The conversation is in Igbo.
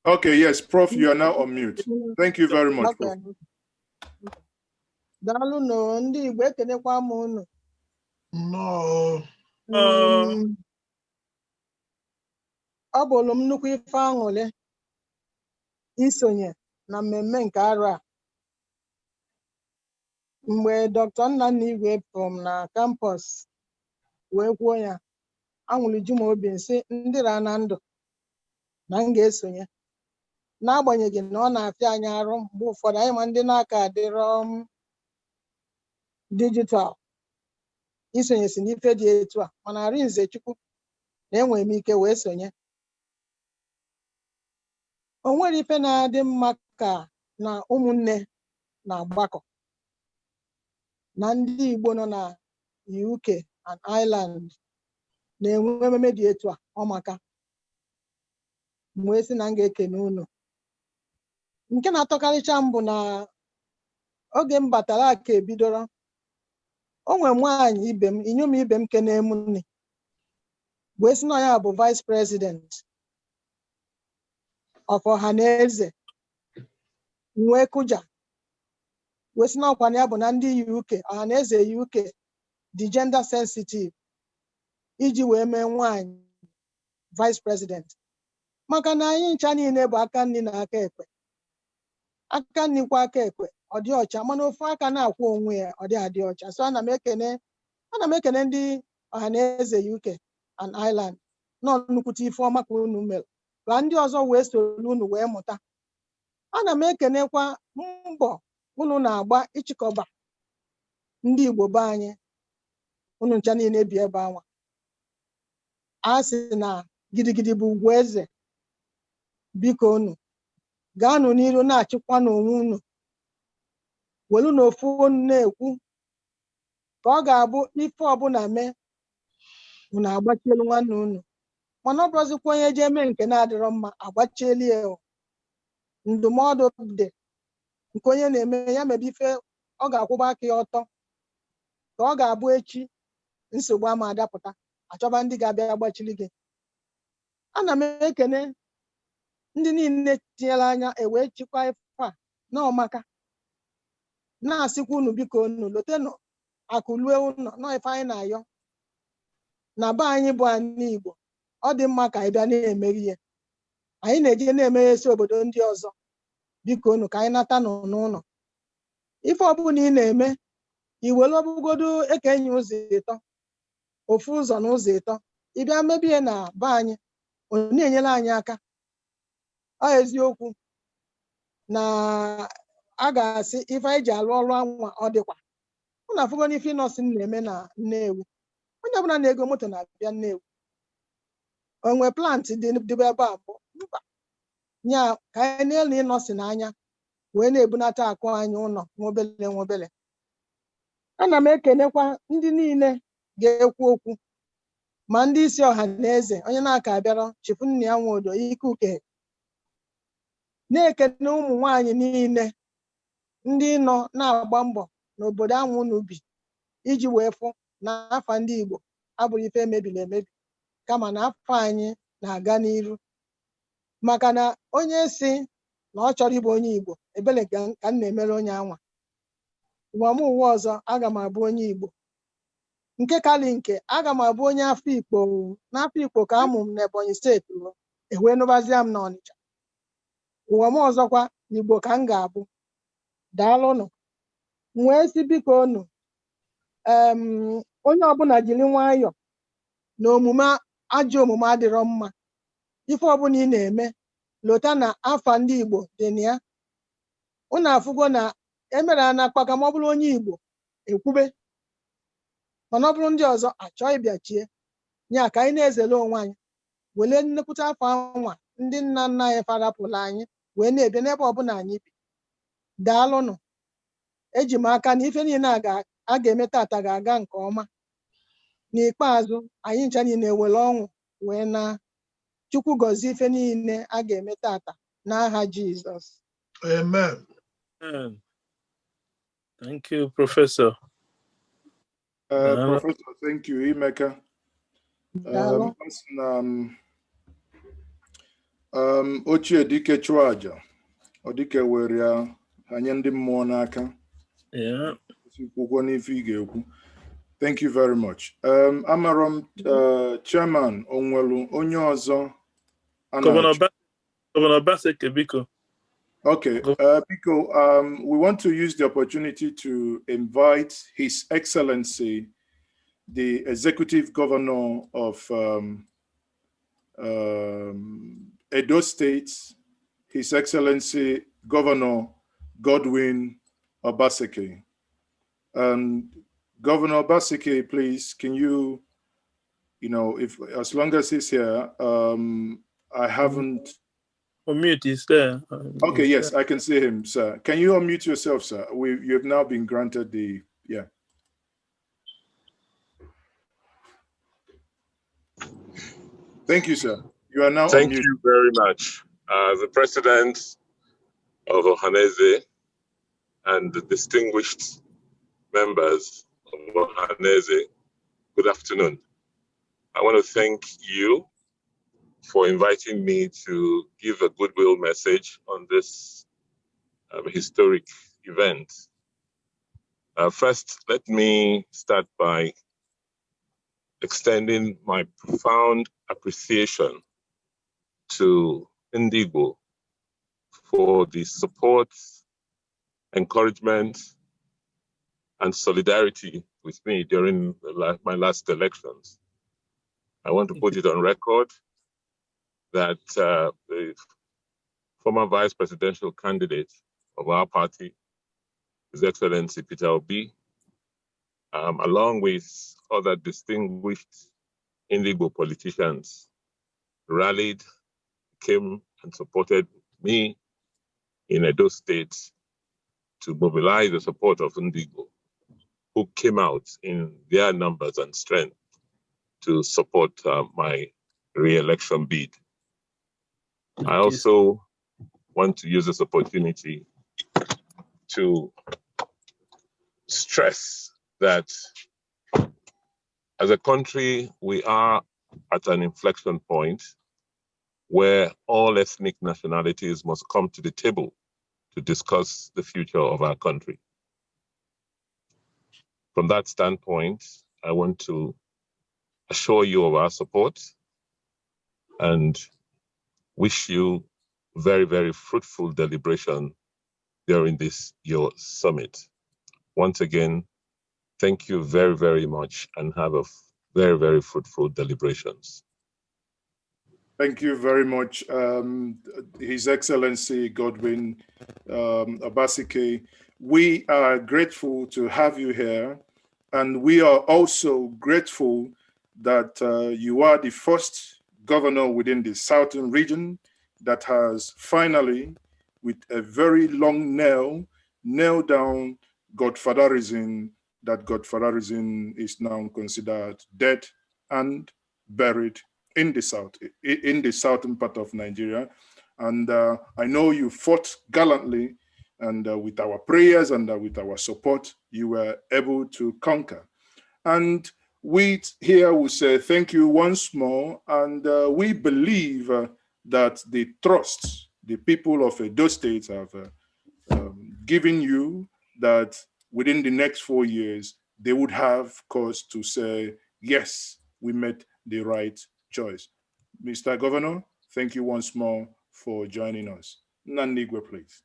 Okay, yes, Prof, you are now on mute. Thank you very much, Prof. Daalụ no ndị Igbo ekenekwa m unu. No. Ọ bụrụ m nnukwu ife aṅụrị isonye na mmemme nke arọ a. Mgbe Dr. Nnamdi Azikiwe pụrụ na kampọs wee kwuo ya, aṅụrị ju m obi nsị ndị ra na ndụ na m ga-esonye. N'agbanyeghị na ọ na-afịa anyị arụ mgbe ụfọdụ anyị ma ndị n'aka adịrọ dijital isonyesi n'ife dị etu a, mana Arinze Chukwu na-enwere m ike wee sonye. O nwere ife na-adị mma ka na ụmụnne na agbakọ na ndị Igbo nọ na UK and Ireland na-enwe ememe dị etu a ọmaka. Wee sị na m ga-ekene unu. Nke na-atọkarịcha m bụ na oge m batara aka ebidoro, o nwere nwaanyị ibe m, inyom ibe m kene m nne, wee sị na ya bụ Vice President of Ohaneze wee kụja, wee sị na ọkwa ya bụ na ndị UK, Ohaneze UK dị gender sensitive iji wee mee nwaanyị Vice President. Maka na anyị ncha niile bụ aka nri na aka ekpe. Aka nri kwa aka ekpe ọ dị ọcha, mana ofu aka na-akwụ onwe ya ọ dị adị ọcha. So ana m ekene ndị Ohaneze UK and Ireland nọ nnukwute ife ọma ka unu mere ka ndị ọzọ wee soro unu wee mụta. Ana m ekenekwa mbọ unu na-agba ịchịkọba ndị Igbo be anyị, unu ncha niile bi ebe anwa. A sị na gidigidi bụ ugwu eze. Biko unu gaanụ n'iru na-achịkwa n'onwe unu, welu n'ofu unu na-ekwu ka ọ ga-abụ ife ọbụla mee unu agbachielu nwanne unu. Mana ọ bụrụzikwa onye je eme nke na-adịrọ mma agbachieli ya. Ndụmọdụ dị nke onye na-eme ya mebe ife ọ ga-akwụba aka ya ọtọ, ka ọ ga-abụ echi nsogbu ama adapụta achọba ndị ga-abịa gbachiri gị. Ana m ekene ndị niile tinyere anya ewee chịkwa ife a na ọmaka, na-asịkwa unu biko unu lotenụ akụ lue ụlọ nọ ife anyị na-ayọ na be anyị bụ anyị Igbo. Ọ dị mma ka anyị bịa na-emeri ya. Anyị na-eje na-emeghesi obodo ndị ọzọ. Biko unu ka anyị nata n'ụlọ. Ife ọbụla ị na-eme iwere ọbụgodo ekenye ụzọ ịtọ, ofu ụzọ na ụzọ ịtọ, ịbịa mebie na be anyị, ọ na-enyere anyị aka. Ọ eziokwu na a ga-asị ife anyị ji alụ ọrụ anwa ọ dịkwa. Unu afụgo n'ife nọọsụ na-eme na Nnewi. Onye ọbụla na-ego moto na-abịa Nnewi. Onwe plant dịbe ebe a bụ mba nya ka anyị na-ele ịnọsị n'anya wee na-ebunata akụ anyị ụlọ nwobele nwobele. Ana m ekenekwa ndị niile ga-ekwu okwu, ma ndị isi ọha na eze, onye na-aka abịara chifu nna ya nwodo ike uke, na-ekene ụmụ nwaanyị niile ndị nọ na-agba mbọ n'obodo ahụ unu bi iji wee fụ na afa ndị Igbo abụghị ife emebiri emebi, kama na afọ anyị na-aga n'iru. Maka na onye si na ọ chọrọ ịbụ onye Igbo, ebele ka m na-emere onye anwa. Ụwa m ụwa ọzọ aga m abụ onye Igbo. Nke kali nke aga m abụ onye afọ Igbo. N'afọ Igbo ka amụ m n'Ebonyi steeti ewee nụbazia m n'Ọnịcha. Ụwa m ọzọkwa Igbo ka m ga-abụ. Daalụnụ. Wee si biko unu onye ọbụla jiri nwayọọ na omume ajọ omume adịrọ mma. Ife ọbụla ị na-eme lota na afa ndị Igbo dị na ya. Unu afụgo na emere a na-akpaka ma ọ bụrụ onye Igbo ekwube, mana ọ bụrụ ndị ọzọ achọọ ịbịachie nya ka anyị na-ezere onwe anyị wele nnekwute afọ anwa ndị nna nna anyị farapụla anyị wee na-ebie n'ebe ọbụla anyị bi. Daalụnụ. Eji m aka na ife niile a ga-eme tata ga-aga nke ọma. N'ikpeazụ anyị ncha niile ewere ọṅụ wee na Chukwu gọzie ife niile a ga-eme tata n'aha Jizọs. Amen. Thank you, Professor. Professor, thank you, Imeka. Oche dike chwaja. Odike weria hanyandi monaka. Yeah. Thank you very much. Amarom Chairman Onwelu Onyozo. Governor Obaseki, Biko. Okay, Biko, we want to use the opportunity to invite His Excellency, the Executive Governor of Edo State, His Excellency Governor Godwin Obaseki. Governor Obaseki, please, can you, if as long as he's here, I haven't. Unmute is there. Okay, yes, I can see him, sir. Can you unmute yourself, sir? You have now been granted the, yeah. Thank you, sir. You are now Thank unmuted. you very much. The President of Ohaneze and the distinguished members of Ohaneze, good afternoon. I want to thank you for inviting me to give a goodwill message on this historic event. First, let me start by extending my profound appreciation to Igbo for the support, encouragement, and solidarity with me during my last elections. I want to put it on record that the former vice presidential candidate of our party, His Excellency Peter Obi, along with other distinguished Igbo politicians, rallied, came and supported me in Edo State to mobilize the support of Igbo, who came out in their numbers and strength to support my re-election bid. I also want to use this opportunity to stress that as a country, we are at an inflection point where all ethnic nationalities must come to the table to discuss the future of our country. From that standpoint, I want to assure you of our support and wish you very, very fruitful deliberation during this, your summit. Once again, thank you very, very much and have a very, very fruitful deliberations. Thank you very much, His Excellency Godwin Obaseki. We are grateful to have you here, and we are also grateful that you are the first governor within the southern region that has finally, with a very long nailed down Godfatherism, that Godfatherism is now considered dead and buried in the south, in the southern part of Nigeria. And I know you fought gallantly, and with our prayers and with our support, you were able to conquer. And we here will say thank you once more, and we believe that the trust the people of Edo State have given you, that within the next 4 years, they would have cause to say, yes, we made the right choice. Mr. Governor, thank you once more for joining us. Nnamdi Azikiwe, please.